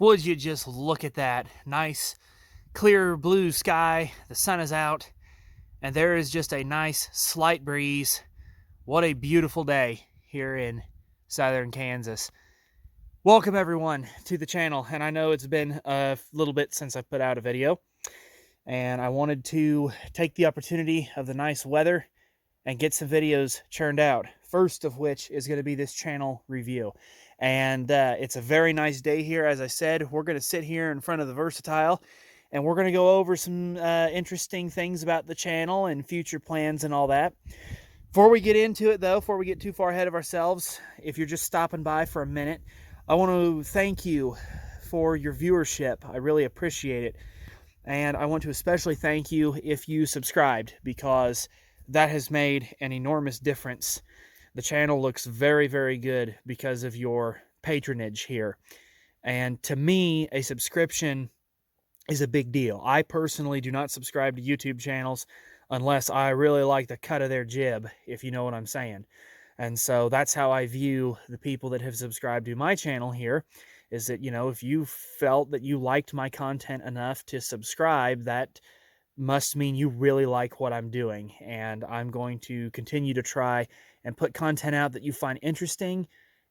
Would you just look at that nice, clear blue sky? The sun is out, and there is just a nice, slight breeze. What a beautiful day here in southern Kansas. Welcome, everyone, to the channel. And I know it's been a little bit since I've put out a video, and I wanted to take the opportunity of the nice weather and get some videos churned out. First of which is going to be this channel review. And it's a very nice day here. As I said, we're going to sit here in front of the Versatile and we're going to go over some interesting things about the channel and future plans and all that. Before we get into it, though, before we get too far ahead of ourselves, if you're just stopping by for a minute, I want to thank you for your viewership. I really appreciate it. And I want to especially thank you if you subscribed, because that has made an enormous difference. The channel looks very, very good because of your patronage here. And to me, a subscription is a big deal. I personally do not subscribe to YouTube channels unless I really like the cut of their jib, if you know what I'm saying. And so that's how I view the people that have subscribed to my channel here, is that, you know, if you felt that you liked my content enough to subscribe, that must mean you really like what I'm doing. And I'm going to continue to try and put content out that you find interesting,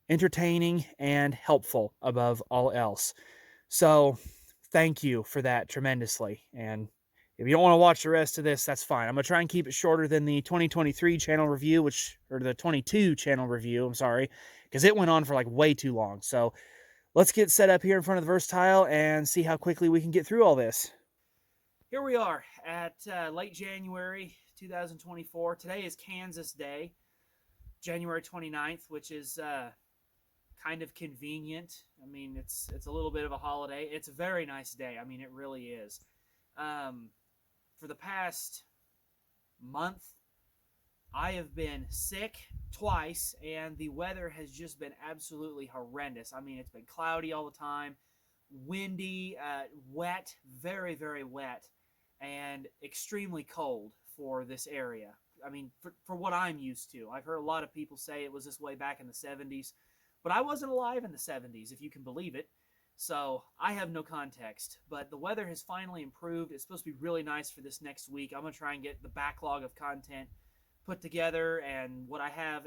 entertaining, and helpful above all else. So thank you for that tremendously. And if you don't want to watch the rest of this, that's fine. I'm going to try and keep it shorter than the 2023 channel review, or the 22 channel review, I'm sorry, because it went on for like way too long. So let's get set up here in front of the Versatile and see how quickly we can get through all this. Here we are at late January 2024. Today is Kansas Day, January 29th, which is kind of convenient. I mean, it's a little bit of a holiday. It's a very nice day. I mean, it really is. For the past month, I have been sick twice, and the weather has just been absolutely horrendous. I mean, it's been cloudy all the time, windy, wet, very, very wet, and extremely cold for this area. I mean, for what I'm used to. I've heard a lot of people say it was this way back in the 70s, but I wasn't alive in the 70s, if you can believe it. So I have no context, but the weather has finally improved. It's supposed to be really nice for this next week. I'm going to try and get the backlog of content put together, and what I have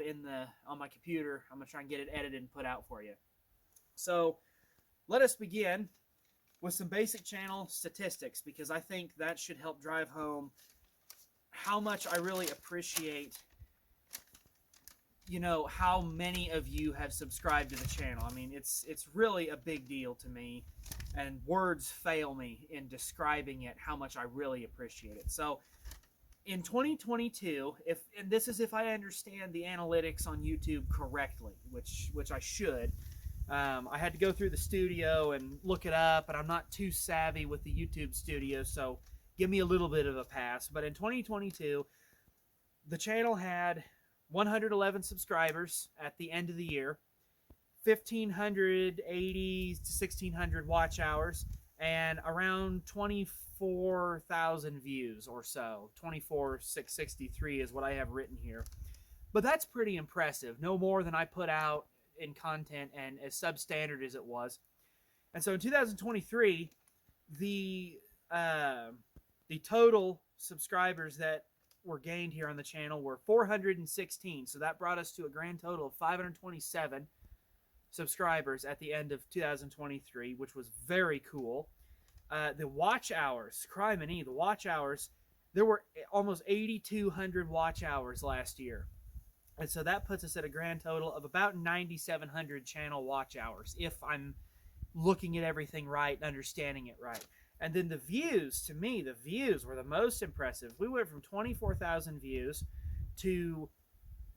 on my computer, I'm going to try and get it edited and put out for you. So let us begin with some basic channel statistics, because I think that should help drive home how much I really appreciate, you know, how many of you have subscribed to the channel. I mean, it's really a big deal to me, and words fail me in describing it, how much I really appreciate it. So in 2022, and this is if I understand the analytics on YouTube correctly, which I should. I had to go through the studio and look it up, and I'm not too savvy with the YouTube studio, so give me a little bit of a pass. But in 2022, the channel had 111 subscribers at the end of the year, 1,580 to 1,600 watch hours, and around 24,000 views or so. 24,663 is what I have written here. But that's pretty impressive. No more than I put out in content, and as substandard as it was. And so in 2023, the total subscribers that were gained here on the channel were 416. So that brought us to a grand total of 527 subscribers at the end of 2023, which was very cool. The watch hours, criminy, the watch hours, there were almost 8,200 watch hours last year. And so that puts us at a grand total of about 9,700 channel watch hours, if I'm looking at everything right and understanding it right. And then the views, to me, the views were the most impressive. We went from 24,000 views to,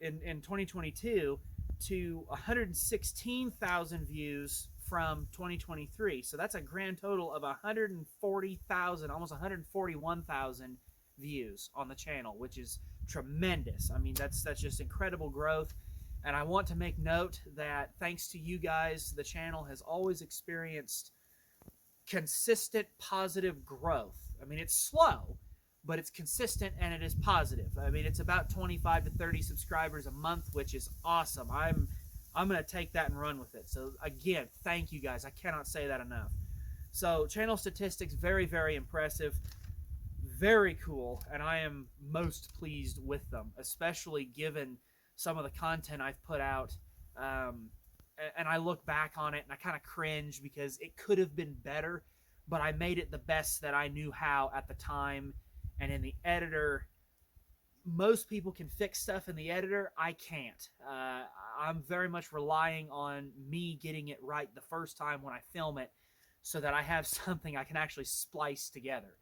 in 2022, to 116,000 views from 2023. So that's a grand total of 140,000, almost 141,000 views on the channel, which is tremendous. I mean, that's just incredible growth. And I want to make note that thanks to you guys, the channel has always experienced consistent positive growth. I mean, it's slow, but it's consistent and it is positive. I mean, it's about 25 to 30 subscribers a month, which is awesome. I'm going to take that and run with it. So again, thank you guys. I cannot say that enough. So channel statistics, very, very impressive. Very cool, and I am most pleased with them, especially given some of the content I've put out. And I look back on it and I kind of cringe because it could have been better, but I made it the best that I knew how at the time. And in the editor, most people can fix stuff in the editor. I can't. I'm very much relying on me getting it right the first time when I film it so that I have something I can actually splice together.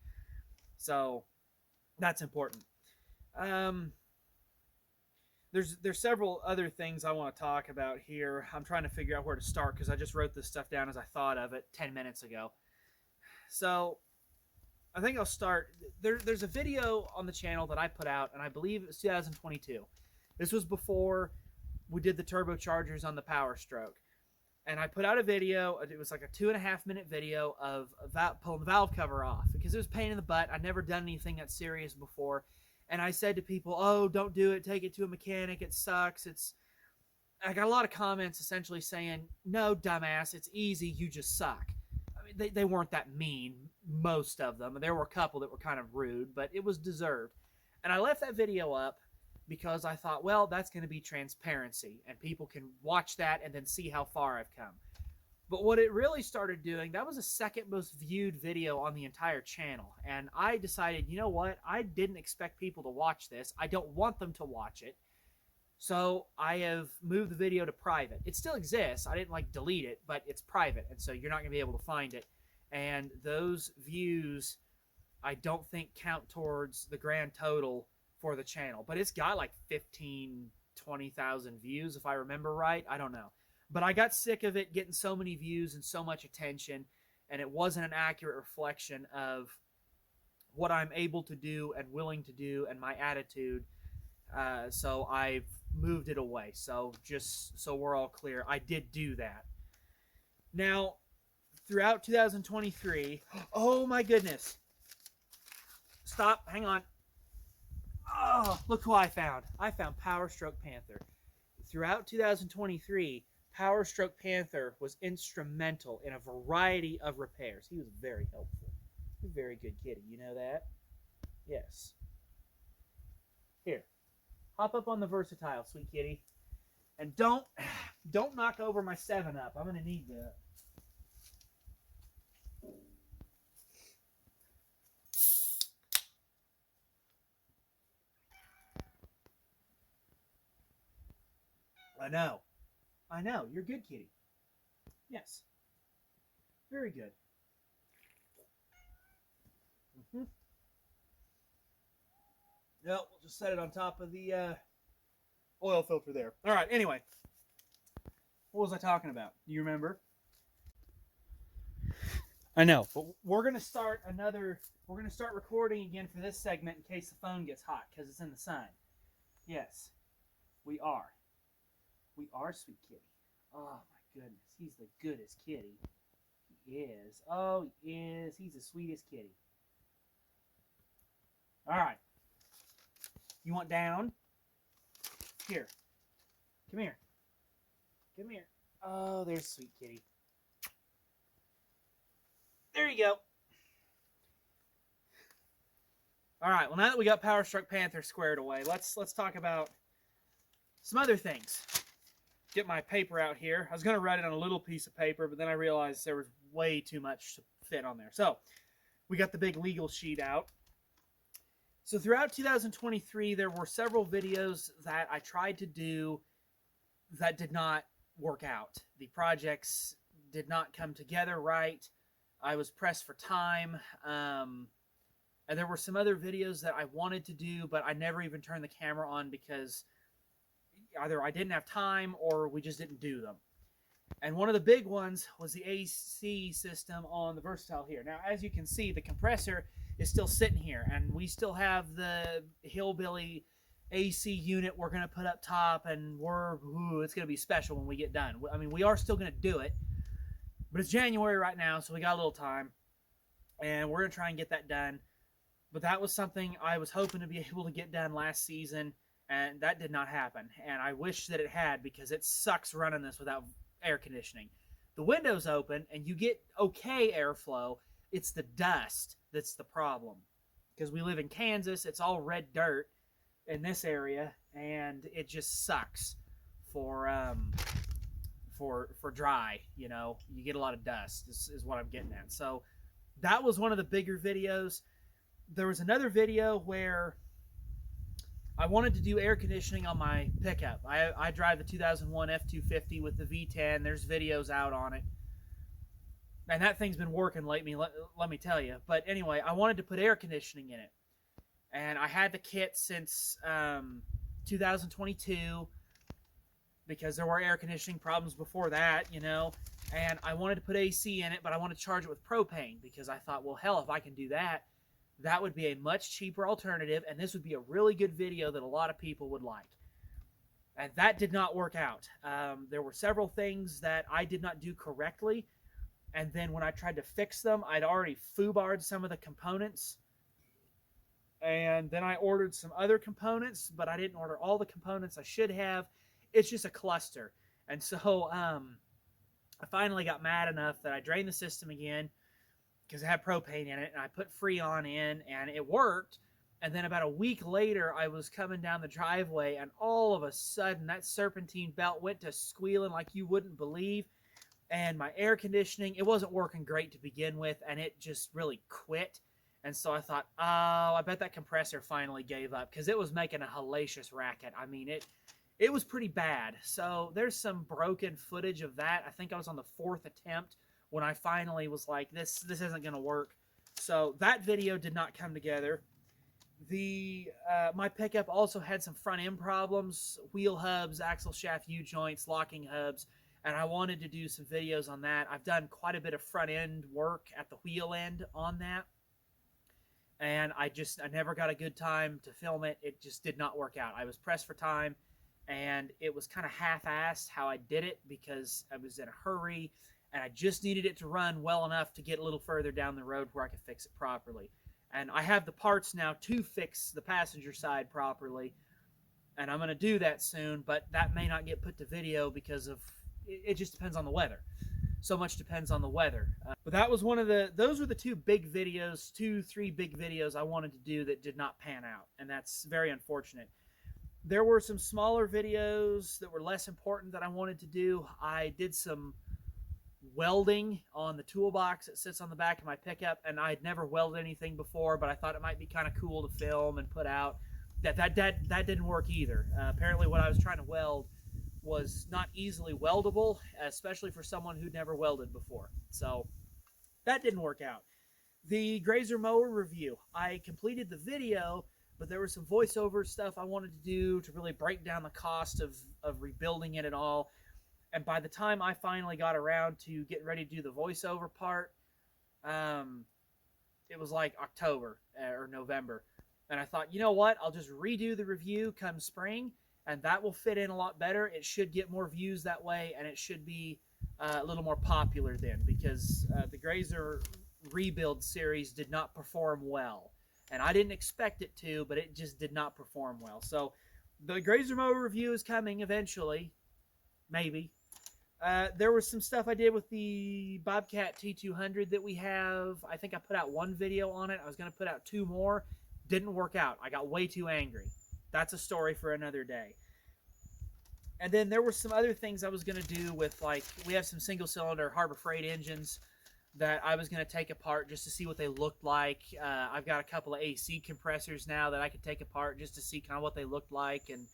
So that's important. There's several other things I want to talk about here. I'm trying to figure out where to start because I just wrote this stuff down as I thought of it 10 minutes ago. So I think I'll start. There's a video on the channel that I put out, and I believe it was 2022. This was before we did the turbochargers on the Power Stroke. And I put out a video. It was like a 2.5-minute video of pulling the valve cover off because it was a pain in the butt. I'd never done anything that serious before. And I said to people, oh, don't do it. Take it to a mechanic. It sucks. I got a lot of comments essentially saying, no, dumbass, it's easy. You just suck. I mean, they weren't that mean, most of them. There were a couple that were kind of rude, but it was deserved. And I left that video up because I thought, well, that's going to be transparency, and people can watch that and then see how far I've come. But what it really started doing, that was the second most viewed video on the entire channel. And I decided, you know what? I didn't expect people to watch this. I don't want them to watch it. So I have moved the video to private. It still exists. I didn't delete it, but it's private. And so you're not going to be able to find it. And those views, I don't think count towards the grand total for the channel, but it's got 20,000 views if I remember right. I don't know, but I got sick of it getting so many views and so much attention, and it wasn't an accurate reflection of what I'm able to do and willing to do and my attitude. So I've moved it away. So just so we're all clear, I did do that. Now, throughout 2023, oh my goodness, stop, hang on. Oh, look who I found. I found Power Stroke Panther. Throughout 2023, Power Stroke Panther was instrumental in a variety of repairs. He was very helpful. He's a very good kitty. You know that? Yes. Here. Hop up on the Versatile, sweet kitty. And don't knock over my 7-Up. I'm going to need that. I know. You're good, kitty. Yes. Very good. No, we'll just set it on top of the oil filter there. All right, anyway. What was I talking about? Do you remember? I know, but we're going to start recording again for this segment in case the phone gets hot because it's in the sun. Yes, we are. We are, sweet kitty. Oh, my goodness. He's the goodest kitty. He is. Oh, he is. He's the sweetest kitty. All right. You want down? Here. Come here. Come here. Oh, there's sweet kitty. There you go. All right. Well, now that we got Power Stroke Panther squared away, let's talk about some other things. Get my paper out here. I was going to write it on a little piece of paper, but then I realized there was way too much to fit on there. So we got the big legal sheet out. So throughout 2023, there were several videos that I tried to do that did not work out. The projects did not come together right. I was pressed for time. And there were some other videos that I wanted to do, but I never even turned the camera on because either I didn't have time or we just didn't do them. And one of the big ones was the AC system on the Versatile here. Now, as you can see, the compressor is still sitting here, and we still have the Hillbilly AC unit we're going to put up top, and it's going to be special when we get done. I mean, we are still going to do it, but it's January right now, so we got a little time, and we're going to try and get that done. But that was something I was hoping to be able to get done last season, and that did not happen. And I wish that it had, because it sucks running this without air conditioning. The window's open and you get okay airflow. It's the dust that's the problem, because we live in Kansas. It's all red dirt in this area, and it just sucks for dry. You know, you get a lot of dust. This is what I'm getting at. So that was one of the bigger videos. There was another video where I wanted to do air conditioning on my pickup. I drive the 2001 F250 with the V10. There's videos out on it. And that thing's been working lately, let me tell you. But anyway, I wanted to put air conditioning in it. And I had the kit since 2022, because there were air conditioning problems before that, you know. And I wanted to put AC in it, but I wanted to charge it with propane, because I thought, well, hell, if I can do that, that would be a much cheaper alternative, and this would be a really good video that a lot of people would like. And that did not work out. There were several things that I did not do correctly, and then when I tried to fix them, I'd already foobarred some of the components, and then I ordered some other components, but I didn't order all the components I should have. It's just a cluster. And so I finally got mad enough that I drained the system again, because it had propane in it, and I put Freon in, and it worked. And then about a week later, I was coming down the driveway, and all of a sudden, that serpentine belt went to squealing like you wouldn't believe. And my air conditioning, it wasn't working great to begin with, and it just really quit. And so I thought, oh, I bet that compressor finally gave up, because it was making a hellacious racket. I mean, it was pretty bad. So there's some broken footage of that. I think I was on the 4th attempt when I finally was like, this isn't going to work. So that video did not come together. My pickup also had some front end problems, wheel hubs, axle shaft U-joints, locking hubs, and I wanted to do some videos on that. I've done quite a bit of front end work at the wheel end on that, and I never got a good time to film it. It just did not work out. I was pressed for time, and it was kind of half-assed how I did it, because I was in a hurry, and I just needed it to run well enough to get a little further down the road where I could fix it properly. And I have the parts now to fix the passenger side properly, and I'm going to do that soon, but that may not get put to video because of, it just depends on the weather. So much depends on the weather. But that was those were the two big videos, 2-3 big videos I wanted to do that did not pan out, and that's very unfortunate. There were some smaller videos that were less important that I wanted to do. I did some welding on the toolbox that sits on the back of my pickup, and I'd never welded anything before, but I thought it might be kind of cool to film and put out. That didn't work either. Apparently what I was trying to weld was not easily weldable, especially for someone who'd never welded before. So that didn't work out. The Grazer mower review, I completed the video, but there was some voiceover stuff I wanted to do to really break down the cost of rebuilding it and all. And by the time I finally got around to getting ready to do the voiceover part, it was like October or November. And I thought, you know what? I'll just redo the review come spring, and that will fit in a lot better. It should get more views that way, and it should be a little more popular then, because the Grazer rebuild series did not perform well. And I didn't expect it to, but it just did not perform well. So the Grazer mower review is coming eventually. Maybe. There was some stuff I did with the Bobcat T200 that we have. I think I put out one video on it. I was going to put out 2 more. Didn't work out. I got way too angry. That's a story for another day. And then there were some other things I was going to do with, like, we have some single-cylinder Harbor Freight engines that I was going to take apart just to see what they looked like. I've got a couple of AC compressors now that I could take apart just to see kind of what they looked like. And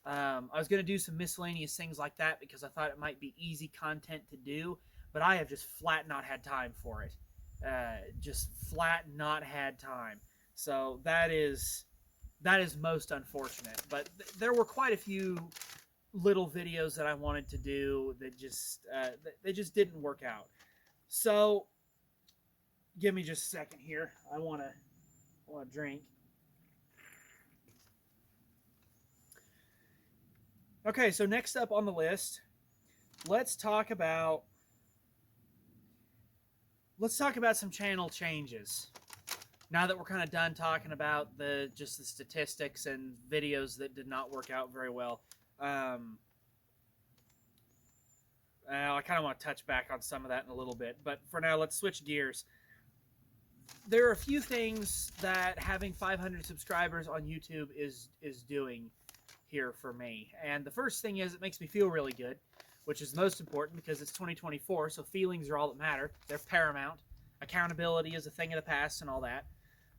I was going to do some miscellaneous things like that because I thought it might be easy content to do, but I have just flat not had time for it. Just flat not had time. So that is most unfortunate. But there were quite a few little videos that I wanted to do that they just didn't work out. So give me just a second here. I want to drink. Okay, so next up on the list, let's talk about some channel changes. now that we're kind of done talking about the statistics and videos that did not work out very well, I kind of want to touch back on some of that in a little bit. But for now, let's switch gears. There are a few things that having 500 subscribers on YouTube is doing here for me. And the first thing is it makes me feel really good, which is most important because it's 2024, so feelings are all that matter. They're paramount. Accountability is a thing of the past and all that.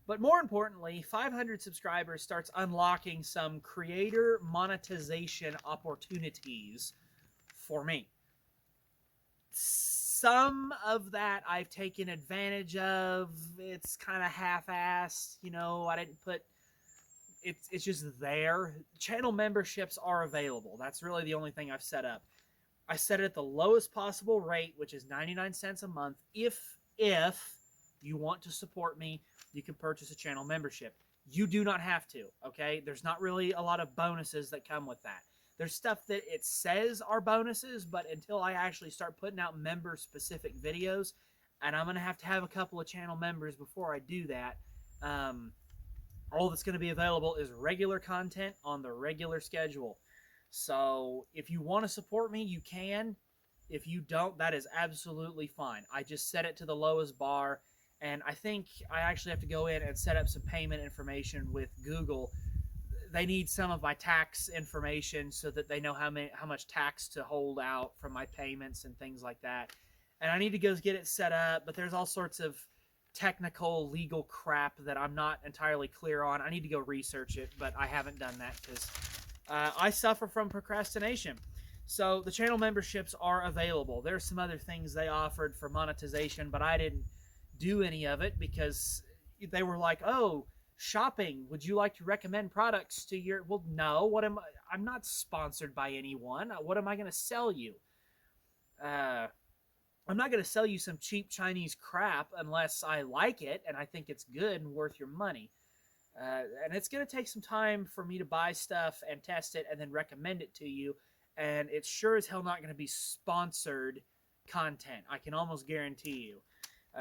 But more importantly, 500 subscribers starts unlocking some creator monetization opportunities for me. Some of that I've taken advantage of. It's kind of half-assed, you know. I didn't put it's just there. Channel memberships are available. That's really the only thing I've set up. I set it at the lowest possible rate, which is 99 cents a month. If you want to support me, you can purchase a channel membership. You do not have to, okay? There's not really a lot of bonuses that come with that. There's stuff that it says are bonuses, but until I actually start putting out member-specific videos, and I'm going to have a couple of channel members before I do that, all that's going to be available is regular content on the regular schedule. So if you want to support me, you can. If you don't, that is absolutely fine. I just set it to the lowest bar, and I think I actually have to go in and set up some payment information with Google. They need some of my tax information so that they know how much tax to hold out from my payments and things like that. And I need to go get it set up, but there's all sorts of technical legal crap that I'm not entirely clear on. I need to go research it, but I haven't done that because I suffer from procrastination. So the channel memberships are available. There's some other things they offered for monetization, but I didn't do any of it because they were like, oh, shopping, would you like to recommend products to your... Well, no. I'm not sponsored by anyone. What am I going to sell you? I'm not going to sell you some cheap Chinese crap unless I like it and I think it's good and worth your money. And it's going to take some time for me to buy stuff and test it and then recommend it to you. And it's sure as hell not going to be sponsored content. I can almost guarantee you.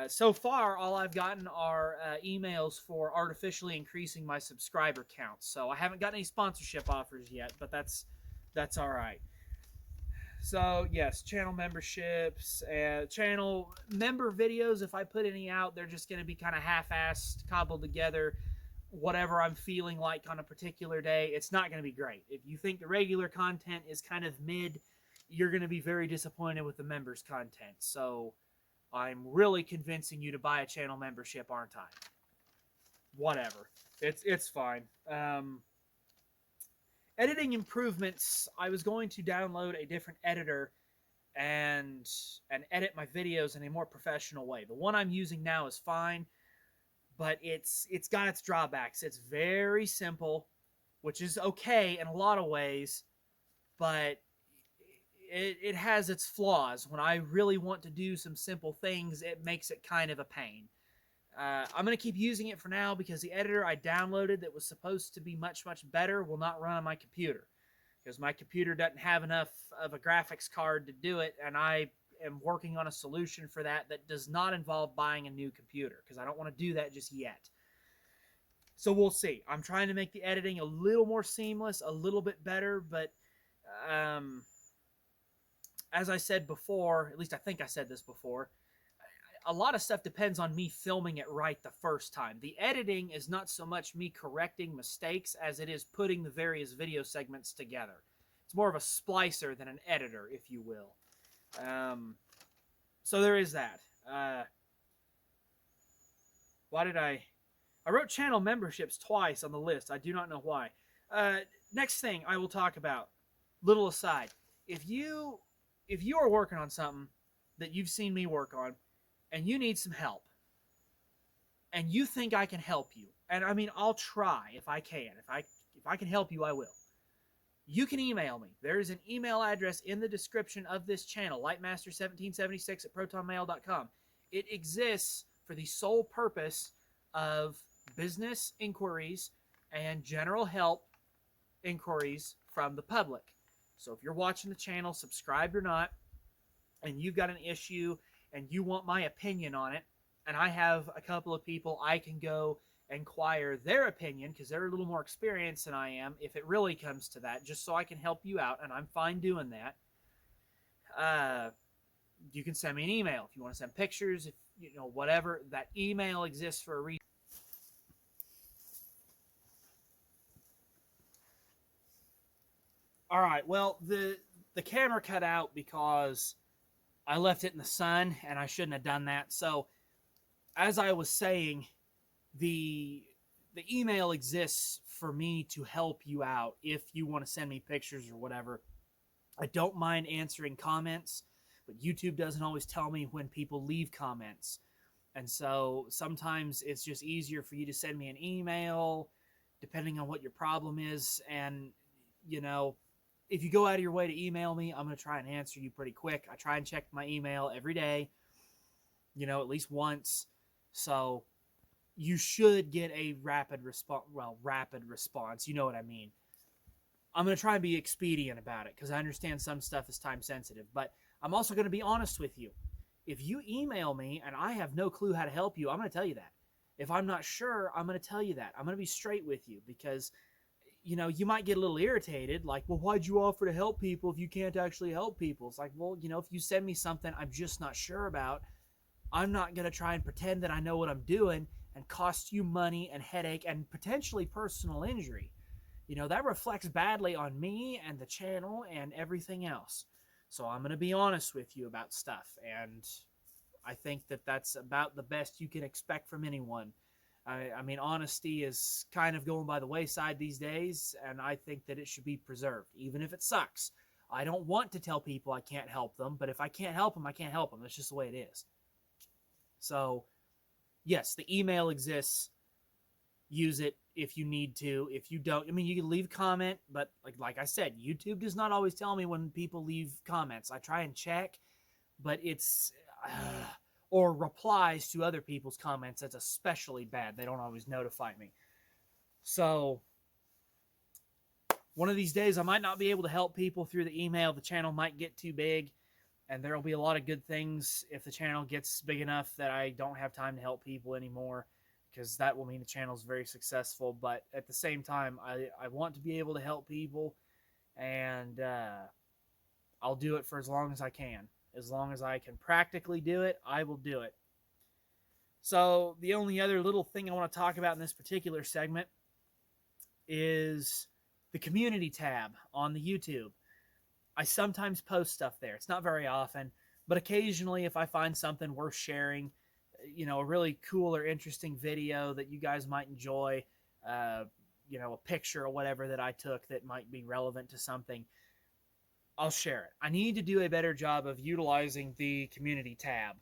So far, all I've gotten are emails for artificially increasing my subscriber count. So I haven't got any sponsorship offers yet, but that's all right. So yes, channel memberships, channel member videos. If I put any out, they're just going to be kind of half-assed, cobbled together, whatever I'm feeling like on a particular day. It's not going to be great. If you think the regular content is kind of mid, you're going to be very disappointed with the members content. So I'm really convincing you to buy a channel membership, aren't I? Whatever. It's fine. Editing improvements. I was going to download a different editor and edit my videos in a more professional way. The one I'm using now is fine, but it's got its drawbacks. It's very simple, which is okay in a lot of ways, but it has its flaws. When I really want to do some simple things, it makes it kind of a pain. I'm going to keep using it for now because the editor I downloaded that was supposed to be much, much better will not run on my computer because my computer doesn't have enough of a graphics card to do it, and I am working on a solution for that does not involve buying a new computer because I don't want to do that just yet. So we'll see. I'm trying to make the editing a little more seamless, a little bit better, but as I said before, at least I think I said this before, a lot of stuff depends on me filming it right the first time. The editing is not so much me correcting mistakes as it is putting the various video segments together. It's more of a splicer than an editor, if you will. So there is that. Why did I wrote channel memberships twice on the list. I do not know why. Next thing I will talk about, little aside. If you are working on something that you've seen me work on, and you need some help, and you think I can help you, and I mean, I'll try if I can. If I can help you, I will. You can email me. There is an email address in the description of this channel, lightmaster1776@protonmail.com. It exists for the sole purpose of business inquiries and general help inquiries from the public. So if you're watching the channel, subscribed or not, and you've got an issue and you want my opinion on it, and I have a couple of people I can go inquire their opinion because they're a little more experienced than I am if it really comes to that, just so I can help you out, and I'm fine doing that. You can send me an email if you want to send pictures, if you know, whatever. That email exists for a reason. All right, well, the camera cut out because I left it in the sun and I shouldn't have done that. So as I was saying, the email exists for me to help you out if you want to send me pictures or whatever. I don't mind answering comments, but YouTube doesn't always tell me when people leave comments. And so sometimes it's just easier for you to send me an email, depending on what your problem is. And, you know, if you go out of your way to email me, I'm going to try and answer you pretty quick. I try and check my email every day, you know, at least once. So you should get a rapid response. Well, rapid response, you know what I mean. I'm going to try and be expedient about it because I understand some stuff is time sensitive, but I'm also going to be honest with you. If you email me and I have no clue how to help you, I'm going to tell you that. If I'm not sure, I'm going to tell you that. I'm going to be straight with you because, you know, you might get a little irritated, like, well, why'd you offer to help people if you can't actually help people? It's like, well, you know, if you send me something I'm just not sure about, I'm not going to try and pretend that I know what I'm doing and cost you money and headache and potentially personal injury. You know, that reflects badly on me and the channel and everything else. So I'm going to be honest with you about stuff. And I think that that's about the best you can expect from anyone. I mean, honesty is kind of going by the wayside these days, and I think that it should be preserved, even if it sucks. I don't want to tell people I can't help them, but if I can't help them, I can't help them. That's just the way it is. So, yes, the email exists. Use it if you need to. If you don't, I mean, you can leave a comment, but like I said, YouTube does not always tell me when people leave comments. I try and check, but it's or replies to other people's comments. That's especially bad. They don't always notify me. So one of these days I might not be able to help people through the email. The channel might get too big, and there will be a lot of good things if the channel gets big enough that I don't have time to help people anymore, because that will mean the channel is very successful. But at the same time, I want to be able to help people, and I'll do it for as long as I can. As long as I can practically do it, I will do it. So the only other little thing I want to talk about in this particular segment is the community tab on the YouTube. I sometimes post stuff there. It's not very often, but occasionally if I find something worth sharing, you know, a really cool or interesting video that you guys might enjoy, you know, a picture or whatever that I took that might be relevant to something, I'll share it. I need to do a better job of utilizing the community tab.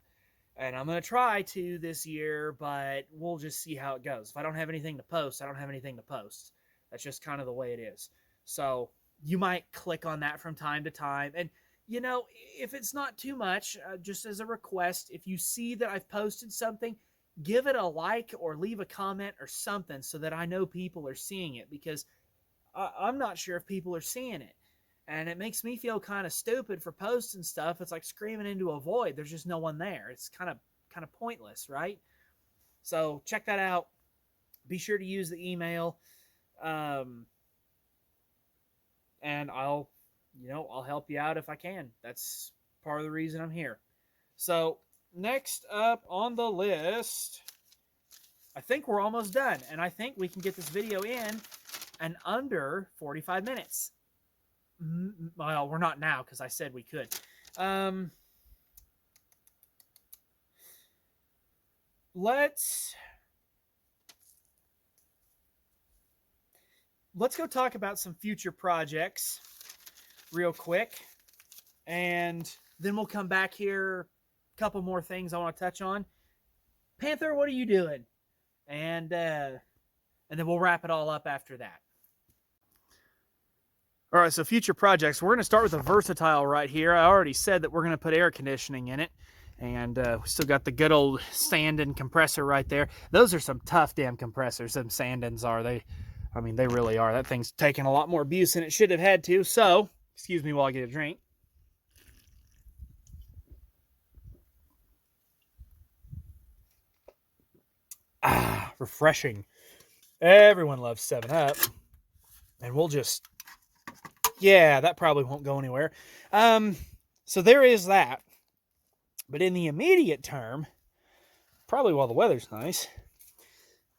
And I'm going to try to this year, but we'll just see how it goes. If I don't have anything to post, I don't have anything to post. That's just kind of the way it is. So you might click on that from time to time. And, you know, if it's not too much, just as a request, if you see that I've posted something, give it a like or leave a comment or something so that I know people are seeing it, because I'm not sure if people are seeing it. And it makes me feel kind of stupid for posting stuff. It's like screaming into a void. There's just no one there. It's kind of pointless, right? So check that out. Be sure to use the email. And I'll help you out if I can. That's part of the reason I'm here. So next up on the list, I think we're almost done. And I think we can get this video in under 45 minutes. Well, we're not now because I said we could. Let's go talk about some future projects real quick, and then we'll come back here. A couple more things I want to touch on. Panther, what are you doing? And then we'll wrap it all up after that. All right, so future projects. We're going to start with a Versatile right here. I already said that we're going to put air conditioning in it. And we still got the good old Sandin compressor right there. Those are some tough damn compressors, them Sandins are. They really are. That thing's taking a lot more abuse than it should have had to. So, excuse me while I get a drink. refreshing. Everyone loves 7-Up. And we'll just, yeah, that probably won't go anywhere. So there is that. But in the immediate term, probably while the weather's nice,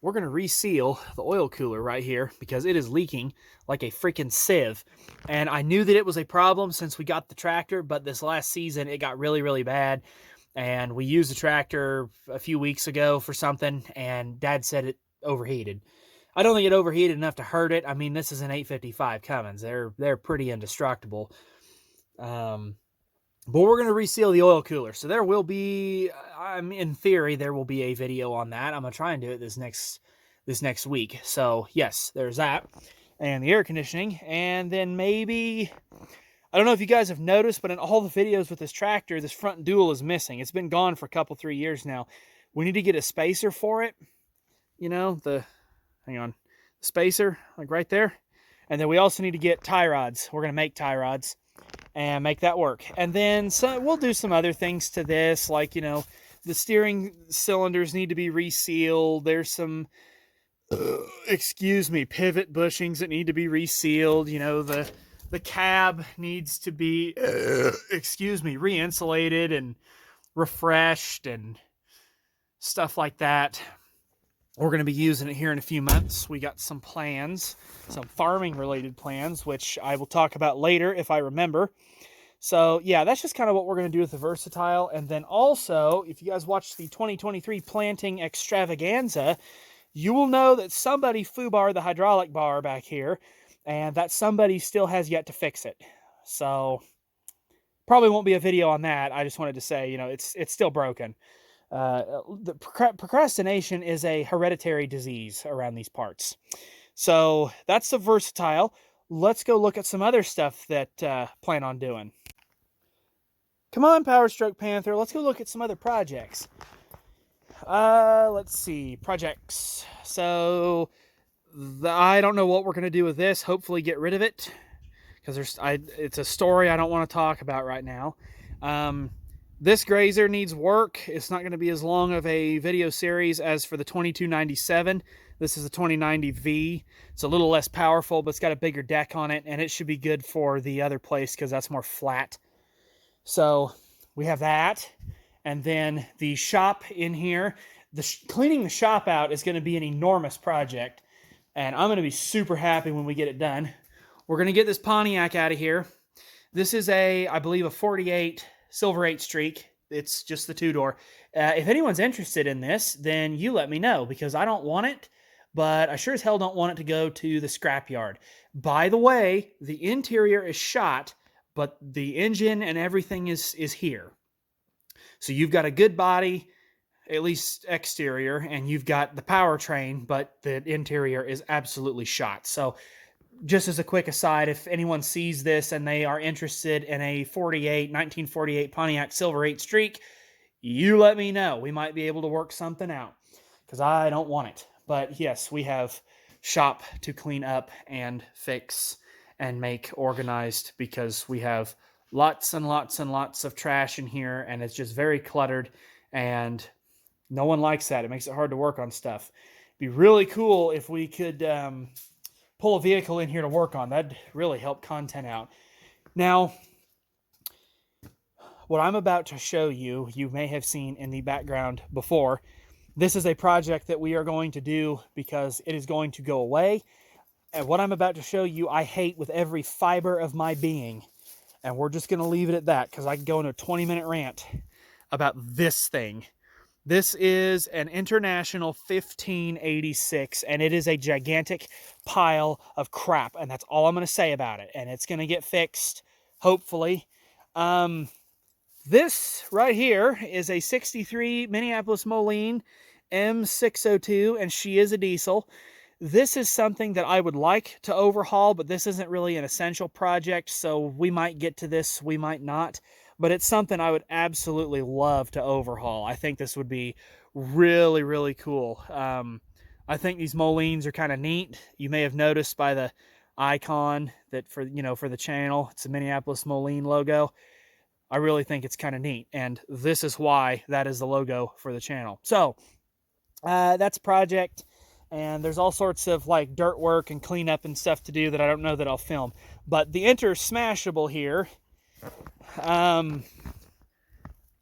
we're going to reseal the oil cooler right here because it is leaking like a freaking sieve. And I knew that it was a problem since we got the tractor, but this last season it got really, really bad. And we used the tractor a few weeks ago for something, and Dad said it overheated. I don't think it overheated enough to hurt it. I mean, this is an 855 Cummins. They're pretty indestructible. But we're going to reseal the oil cooler. So there will be, in theory, there will be a video on that. I'm going to try and do it this next week. So yes, there's that. And the air conditioning. And then maybe, I don't know if you guys have noticed, but in all the videos with this tractor, this front dual is missing. It's been gone for a couple, 3 years now. We need to get a spacer for it. You know, hang on, spacer, like right there. And then we also need to get tie rods. We're going to make tie rods and make that work. And then we'll do some other things to this, like, you know, the steering cylinders need to be resealed. There's some, pivot bushings that need to be resealed. You know, the cab needs to be, re-insulated and refreshed and stuff like that. We're going to be using it here in a few months. We got some plans, some farming related plans, which I will talk about later if I remember. So yeah, that's just kind of what we're going to do with the Versatile. And then also, if you guys watch the 2023 planting extravaganza, you will know that somebody foobarred the hydraulic bar back here, and that somebody still has yet to fix it. So probably won't be a video on that. I just wanted to say, you know, it's still broken. The procrastination is a hereditary disease around these parts. So that's the Versatile. Let's go look at some other stuff that plan on doing. Come on, Power Stroke Panther. Let's go look at some other projects. Let's see. Projects. So I don't know what we're going to do with this. Hopefully get rid of it, because it's a story I don't want to talk about right now. This grazer needs work. It's not going to be as long of a video series as for the 2297. This is a 2090V. It's a little less powerful, but it's got a bigger deck on it, and it should be good for the other place because that's more flat. So we have that. And then the shop in here. Cleaning the shop out is going to be an enormous project, and I'm going to be super happy when we get it done. We're going to get this Pontiac out of here. This is I believe a 48 Silver 8 Streak. It's just the two-door. If anyone's interested in this, then you let me know, because I don't want it, but I sure as hell don't want it to go to the scrapyard. By the way, the interior is shot, but the engine and everything is here. So you've got a good body, at least exterior, and you've got the powertrain, but the interior is absolutely shot. So just as a quick aside, if anyone sees this and they are interested in a 1948 Pontiac Silver 8 Streak, you let me know. We might be able to work something out, because I don't want it. But yes, we have shop to clean up and fix and make organized, because we have lots and lots and lots of trash in here, and it's just very cluttered, and no one likes that. It makes it hard to work on stuff. It'd be really cool if we could pull a vehicle in here to work on. That'd really help content out. Now, what I'm about to show you, you may have seen in the background before. This is a project that we are going to do because it is going to go away. And what I'm about to show you, I hate with every fiber of my being. And we're just going to leave it at that, because I could go into a 20-minute rant about this thing. This is an International 1586, and it is a gigantic pile of crap, and that's all I'm going to say about it. And it's going to get fixed, hopefully. This right here is a 63 Minneapolis Moline M602, and she is a diesel. This is something that I would like to overhaul, but this isn't really an essential project, so we might get to this, we might not. But it's something I would absolutely love to overhaul. I think this would be really, really cool. I think these Molines are kind of neat. You may have noticed by the icon that for the channel, it's a Minneapolis Moline logo. I really think it's kind of neat, and this is why that is the logo for the channel. So That's a project, and there's all sorts of like dirt work and cleanup and stuff to do that I don't know that I'll film. But the Enter Smashable here,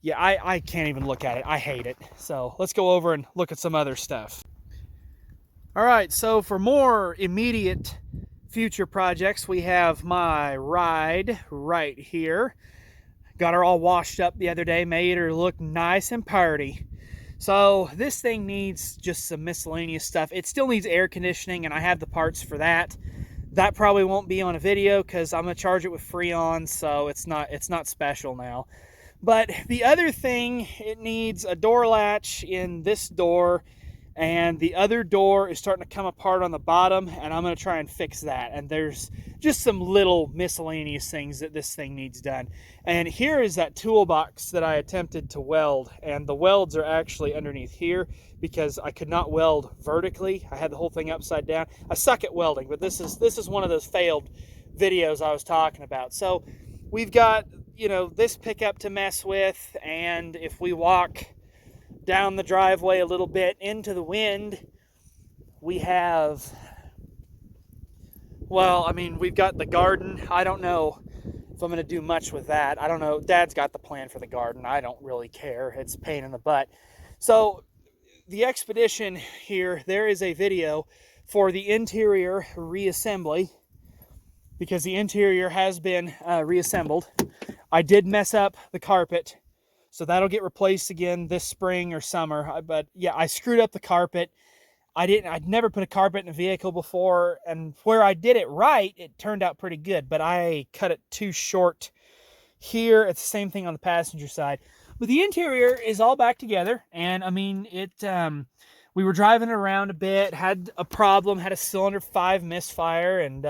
yeah, I can't even look at it. I hate it. So let's go over and look at some other stuff. All right, so for more immediate future projects, we have my ride right here. Got her all washed up the other day, made her look nice and purty. So this thing needs just some miscellaneous stuff. It still needs air conditioning, and I have the parts for that. That probably won't be on a video because I'm gonna charge it with Freon, so it's not special now. But the other thing, it needs a door latch in this door, and the other door is starting to come apart on the bottom, and I'm going to try and fix that. And there's just some little miscellaneous things that this thing needs done. And here is that toolbox that I attempted to weld, and the welds are actually underneath here because I could not weld vertically. I had the whole thing upside down. I suck at welding, but this is one of those failed videos I was talking about. So we've got, you know, this pickup to mess with, and if we walk down the driveway a little bit into the wind, we have, well, I mean, we've got the garden. I don't know if I'm going to do much with that. I don't know. Dad's got the plan for the garden. I don't really care. It's a pain in the butt. So the Expedition here, there is a video for the interior reassembly because the interior has been reassembled. I did mess up the carpet, so that'll get replaced again this spring or summer. But yeah, I screwed up the carpet. I'd never put a carpet in a vehicle before, and where I did it right, it turned out pretty good, but I cut it too short here. It's the same thing on the passenger side. But the interior is all back together, and I mean, we were driving it around a bit, had a problem, had a cylinder 5 misfire, and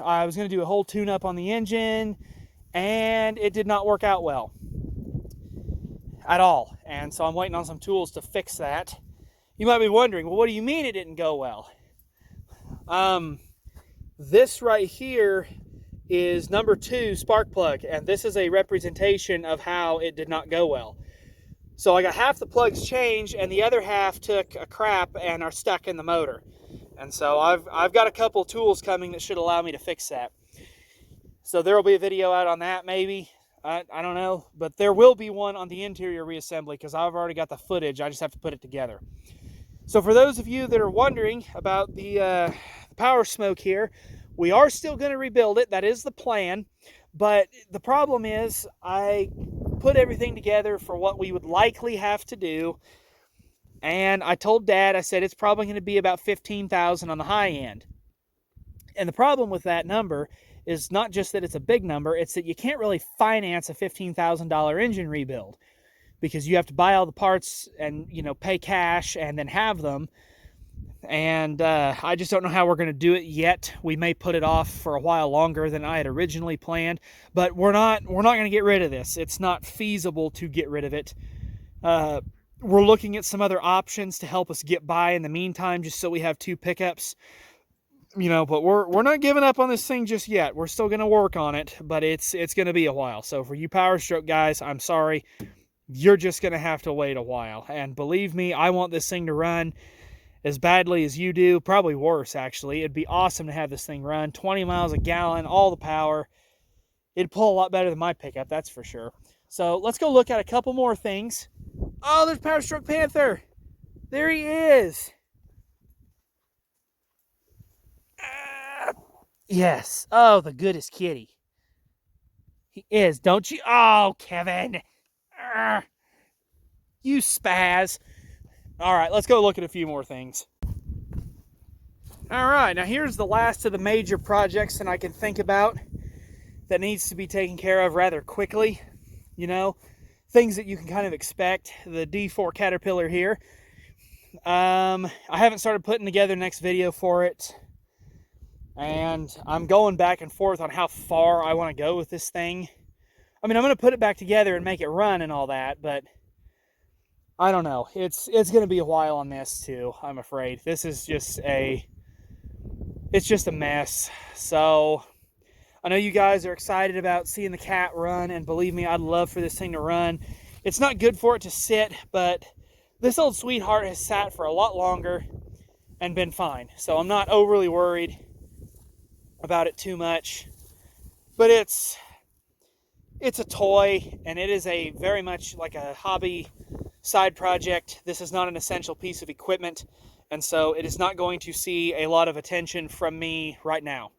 I was going to do a whole tune-up on the engine, and it did not work out well at all. And so I'm waiting on some tools to fix that. You might be wondering, well, what do you mean it didn't go well? This right here is number 2 spark plug, and this is a representation of how it did not go well. So I got half the plugs changed, and the other half took a crap and are stuck in the motor. And so I've got a couple tools coming that should allow me to fix that. So there will be a video out on that, maybe. I don't know. But there will be one on the interior reassembly because I've already got the footage. I just have to put it together. So for those of you that are wondering about the Power Smoke here, we are still going to rebuild it. That is the plan. But the problem is I put everything together for what we would likely have to do. And I told Dad, I said, it's probably going to be about $15,000 on the high end. And the problem with that number is not just that it's a big number, it's that you can't really finance a $15,000 engine rebuild because you have to buy all the parts and, you know, pay cash and then have them. And I just don't know how we're going to do it yet. We may put it off for a while longer than I had originally planned, but we're not going to get rid of this. It's not feasible to get rid of it. We're looking at some other options to help us get by in the meantime, just so we have 2 pickups. You know, but we're not giving up on this thing just yet. We're still going to work on it, but it's going to be a while. So for you Power Stroke guys, I'm sorry. You're just going to have to wait a while. And believe me, I want this thing to run as badly as you do, probably worse actually. It'd be awesome to have this thing run 20 miles a gallon, all the power. It'd pull a lot better than my pickup, that's for sure. So let's go look at a couple more things. Oh, there's Power Stroke Panther. There he is. Yes. Oh, the goodest kitty. He is, don't you? Oh, Kevin. You spaz. All right, let's go look at a few more things. All right, now here's the last of the major projects that I can think about that needs to be taken care of rather quickly. You know, things that you can kind of expect. The D4 Caterpillar here. I haven't started putting together the next video for it. And I'm going back and forth on how far I want to go with this thing. I mean, I'm going to put it back together and make it run and all that, but I don't know. It's going to be a while on this too, I'm afraid. This is just it's just a mess. So I know you guys are excited about seeing the Cat run, and believe me, I'd love for this thing to run. It's not good for it to sit, but this old sweetheart has sat for a lot longer and been fine. So I'm not overly worried about it too much. But it's a toy, and it is a very much like a hobby side project. This is not an essential piece of equipment, and so it is not going to see a lot of attention from me right now.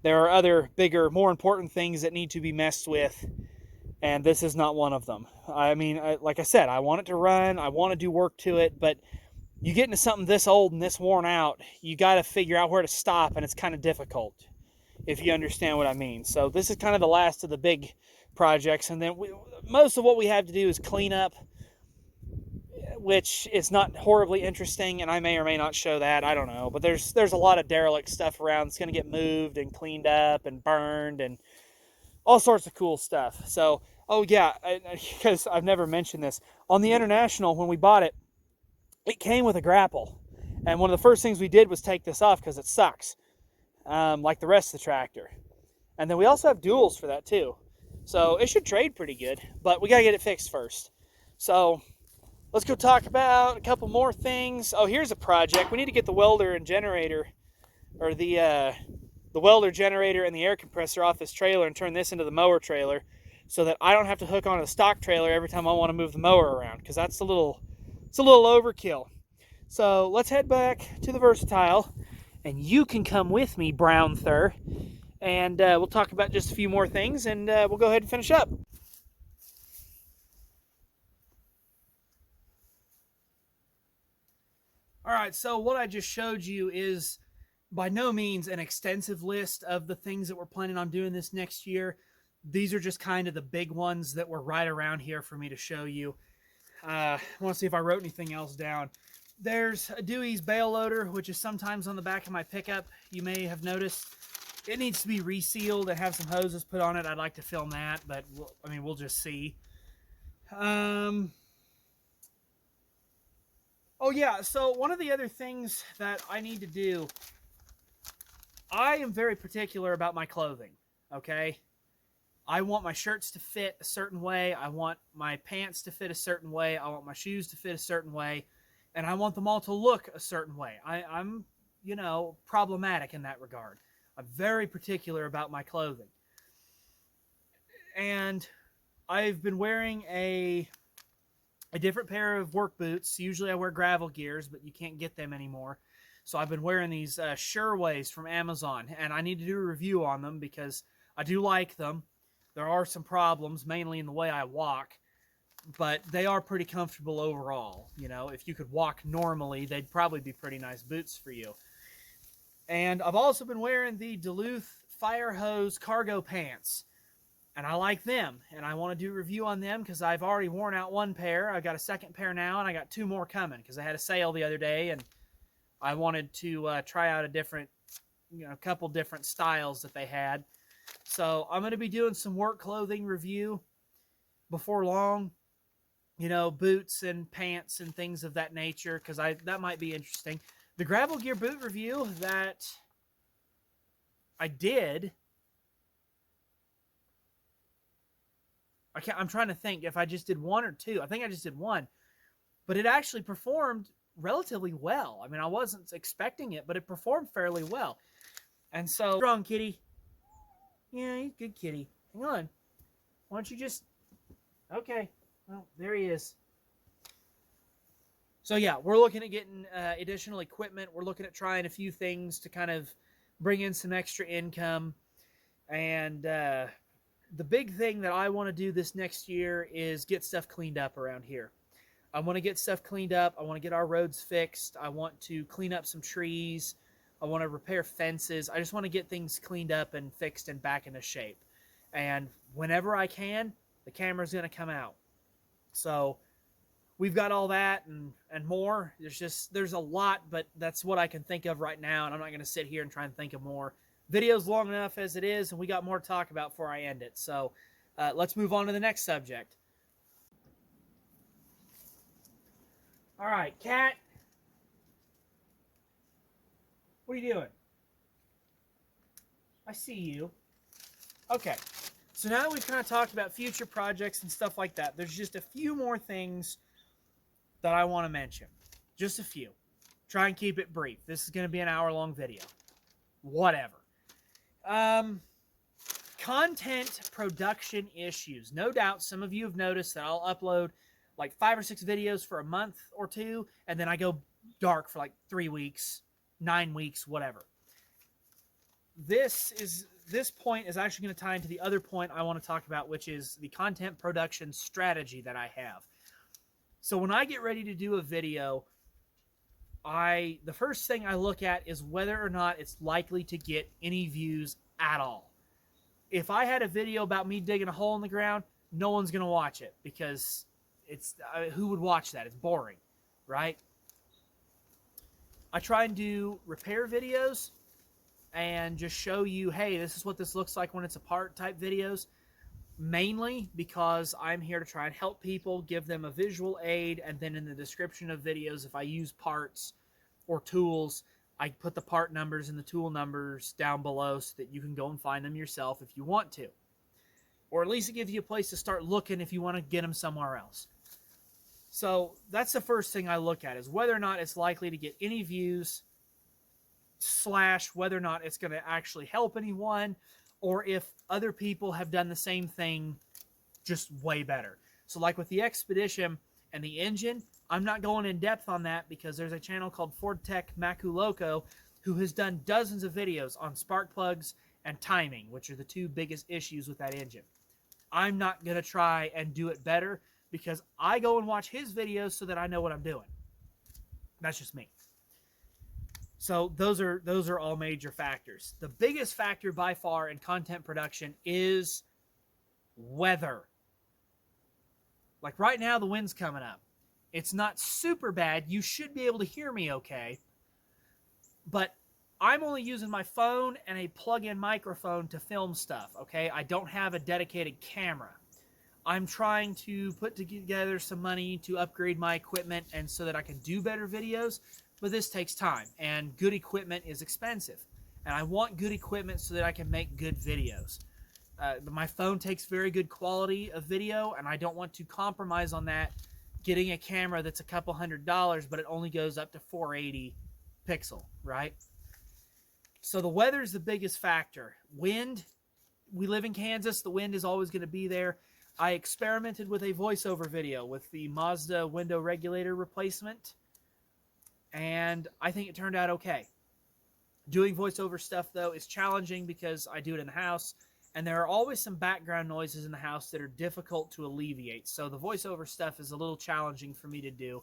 There are other, bigger, more important things that need to be messed with, and this is not one of them. I mean, like I said, I want it to run, I want to do work to it, but you get into something this old and this worn out, you got to figure out where to stop, and it's kind of difficult, if you understand what I mean. So this is kind of the last of the big projects, and then most of what we have to do is clean up, which is not horribly interesting, and I may or may not show that, I don't know, but there's a lot of derelict stuff around that's going to get moved and cleaned up and burned and all sorts of cool stuff. So, oh yeah, because I've never mentioned this, on the International, when we bought it, it came with a grapple, and one of the first things we did was take this off because it sucks, like the rest of the tractor. And then we also have duals for that too, so it should trade pretty good, but we gotta get it fixed first. So let's go talk about a couple more things. Oh, here's a project. We need to get the welder and generator, or the welder, generator, and the air compressor off this trailer and turn this into the mower trailer, so that I don't have to hook onto the stock trailer every time I want to move the mower around, because it's a little overkill. So let's head back to the Versatile, and you can come with me, Brown Thur, and we'll talk about just a few more things, and we'll go ahead and finish up. All right, so what I just showed you is by no means an extensive list of the things that we're planning on doing this next year. These are just kind of the big ones that were right around here for me to show you. I want to see if I wrote anything else down. There's a Dewey's bail loader, which is sometimes on the back of my pickup. You may have noticed it needs to be resealed and have some hoses put on it. I'd like to film that, but we'll just see. Oh yeah, so one of the other things that I need to do, I am very particular about my clothing, okay? I want my shirts to fit a certain way. I want my pants to fit a certain way. I want my shoes to fit a certain way. And I want them all to look a certain way. I'm, problematic in that regard. I'm very particular about my clothing. And I've been wearing a different pair of work boots. Usually I wear gravel gears, but you can't get them anymore. So I've been wearing these Sherways from Amazon, and I need to do a review on them because I do like them. There are some problems, mainly in the way I walk, but they are pretty comfortable overall. If you could walk normally, they'd probably be pretty nice boots for you. And I've also been wearing the Duluth Fire Hose cargo pants, and I like them, and I want to do a review on them because I've already worn out one pair. I've got a second pair now, and I got two more coming because I had a sale the other day, and I wanted to try out a couple different styles that they had. So I'm going to be doing some work clothing review before long, boots and pants and things of that nature, because that might be interesting. The gravel gear boot review that I did, I'm trying to think if I just did one or two. I think I just did one, but it actually performed relatively well. I mean, I wasn't expecting it, but it performed fairly well. And so, strong kitty. Yeah, he's a good kitty. Hang on. Why don't you just... Okay. Well, there he is. So yeah, we're looking at getting additional equipment. We're looking at trying a few things to kind of bring in some extra income. And the big thing that I want to do this next year is get stuff cleaned up around here. I want to get stuff cleaned up. I want to get our roads fixed. I want to clean up some trees. I want to repair fences. I just want to get things cleaned up and fixed and back into shape. And whenever I can, the camera's going to come out. So we've got all that and more. There's a lot, but that's what I can think of right now, and I'm not going to sit here and try and think of more. Video's long enough as it is, and we got more to talk about before I end it. So let's move on to the next subject. All right, Cat. What are you doing? I see you. Okay, so now that we've kind of talked about future projects and stuff like that, there's just a few more things that I want to mention. Just a few. Try and keep it brief. This is going to be an hour-long video. Whatever. Content production issues. No doubt some of you have noticed that I'll upload like 5 or 6 videos for a month or two, and then I go dark for like 3 weeks, 9 weeks, whatever. This point is actually going to tie into the other point I want to talk about, which is the content production strategy that I have. So when I get ready to do a video, the first thing I look at is whether or not it's likely to get any views at all. If I had a video about me digging a hole in the ground, no one's going to watch it because who would watch that? It's boring, right? I try and do repair videos and just show you, hey, this is what this looks like when it's apart type videos, mainly because I'm here to try and help people, give them a visual aid, and then in the description of videos, if I use parts or tools, I put the part numbers and the tool numbers down below so that you can go and find them yourself if you want to. Or at least it gives you a place to start looking if you want to get them somewhere else. So that's the first thing I look at, is whether or not it's likely to get any views, / whether or not it's going to actually help anyone, or if other people have done the same thing just way better. So like with the Expedition and the engine, I'm not going in depth on that because there's a channel called Ford Tech Maku Loco who has done dozens of videos on spark plugs and timing, which are the two biggest issues with that engine. I'm not going to try and do it better because I go and watch his videos so that I know what I'm doing. That's just me. So those are all major factors. The biggest factor by far in content production is weather. Like right now, the wind's coming up. It's not super bad. You should be able to hear me okay. But I'm only using my phone and a plug-in microphone to film stuff, okay? I don't have a dedicated camera. I'm trying to put together some money to upgrade my equipment and so that I can do better videos, but this takes time, and good equipment is expensive. And I want good equipment so that I can make good videos. My phone takes very good quality of video, and I don't want to compromise on that, getting a camera that's a couple $100, but it only goes up to 480 pixel, right? So the weather is the biggest factor. Wind, we live in Kansas, the wind is always going to be there. I experimented with a voiceover video with the Mazda window regulator replacement, and I think it turned out okay. Doing voiceover stuff, though, is challenging because I do it in the house, and there are always some background noises in the house that are difficult to alleviate. So the voiceover stuff is a little challenging for me to do,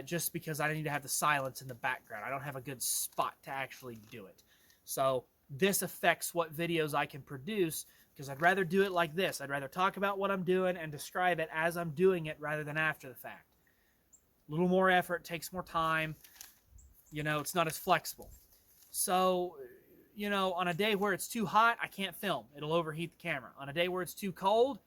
just because I need to have the silence in the background. I don't have a good spot to actually do it. So this affects what videos I can produce, because I'd rather do it like this. I'd rather talk about what I'm doing and describe it as I'm doing it rather than after the fact. A little more effort, takes more time. You know, it's not as flexible. So, you know, on a day where it's too hot, I can't film. It'll overheat the camera. On a day where it's too cold,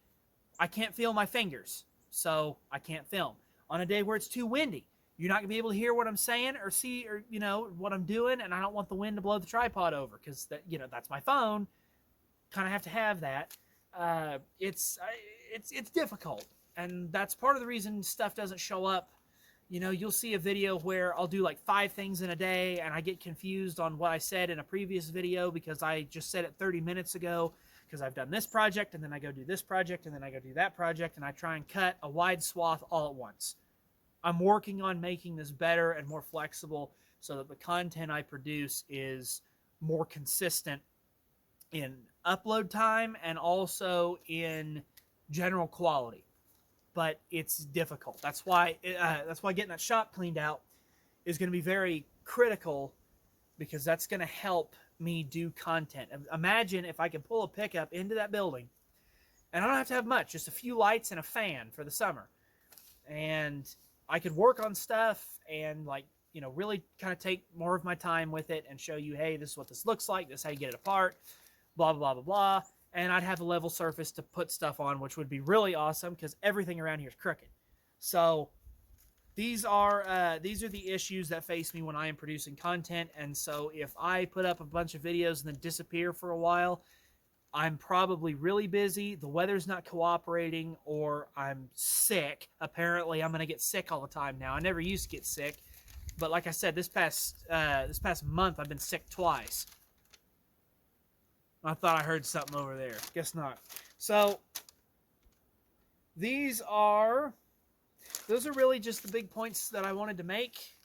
I can't feel my fingers, so I can't film. On a day where it's too windy, you're not going to be able to hear what I'm saying or see, or, you know, what I'm doing, and I don't want the wind to blow the tripod over because, that, you know, that's my phone. Kind of have to have that. It's difficult, and that's part of the reason stuff doesn't show up. You know, you'll see a video where I'll do like 5 things in a day, and I get confused on what I said in a previous video because I just said it 30 minutes ago because I've done this project, and then I go do this project, and then I go do that project, and I try and cut a wide swath all at once. I'm working on making this better and more flexible so that the content I produce is more consistent in upload time and also in general quality. But it's difficult. That's why getting that shop cleaned out is going to be very critical, because that's going to help me do content. Imagine if I could pull a pickup into that building, and I don't have to have much, just a few lights and a fan for the summer, and I could work on stuff and, like, you know, really kind of take more of my time with it and show you, hey, this is what this looks like, this is how you get it apart, blah, blah, blah, blah, blah. And I'd have a level surface to put stuff on, which would be really awesome because everything around here is crooked. So these are the issues that face me when I am producing content. And so if I put up a bunch of videos and then disappear for a while, I'm probably really busy, the weather's not cooperating, or I'm sick. Apparently, I'm going to get sick all the time now. I never used to get sick, but like I said, this past month, I've been sick twice. I thought I heard something over there. Guess not. So, those are really just the big points that I wanted to make.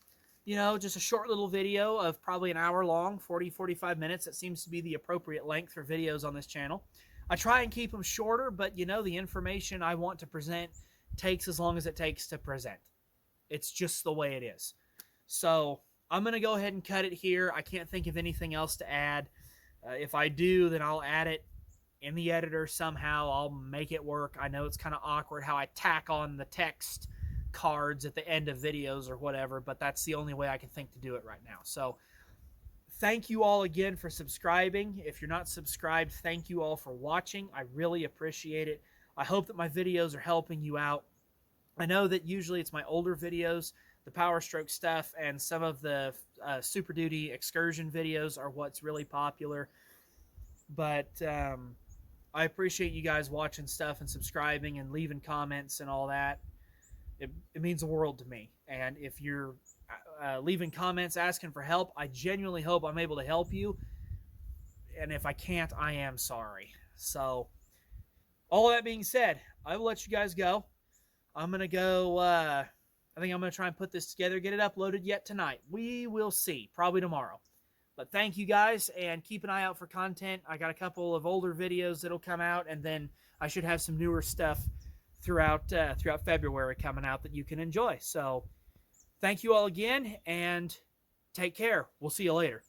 You know, just a short little video of probably an hour long, 40-45 minutes. That seems to be the appropriate length for videos on this channel. I try and keep them shorter, but you know, the information I want to present takes as long as it takes to present. It's just the way it is. So I'm going to go ahead and cut it here. I can't think of anything else to add. If I do, then I'll add it in the editor somehow. I'll make it work. I know it's kind of awkward how I tack on the text cards at the end of videos or whatever, but that's the only way I can think to do it right now. So thank you all again for subscribing. If you're not subscribed, thank you all for watching. I really appreciate it. I hope that my videos are helping you out. I know that usually it's my older videos, the Power Stroke stuff, and some of the Super Duty excursion videos are what's really popular. But I appreciate you guys watching stuff and subscribing and leaving comments and all that. It means the world to me. And if you're leaving comments asking for help, I genuinely hope I'm able to help you. And if I can't, I am sorry. So, all that being said, I will let you guys go. I'm going to go, I think I'm going to try and put this together, get it uploaded yet tonight. We will see. Probably tomorrow. But thank you guys, and keep an eye out for content. I got a couple of older videos that'll come out, and then I should have some newer stuff throughout February coming out that you can enjoy. So thank you all again, and take care. We'll see you later.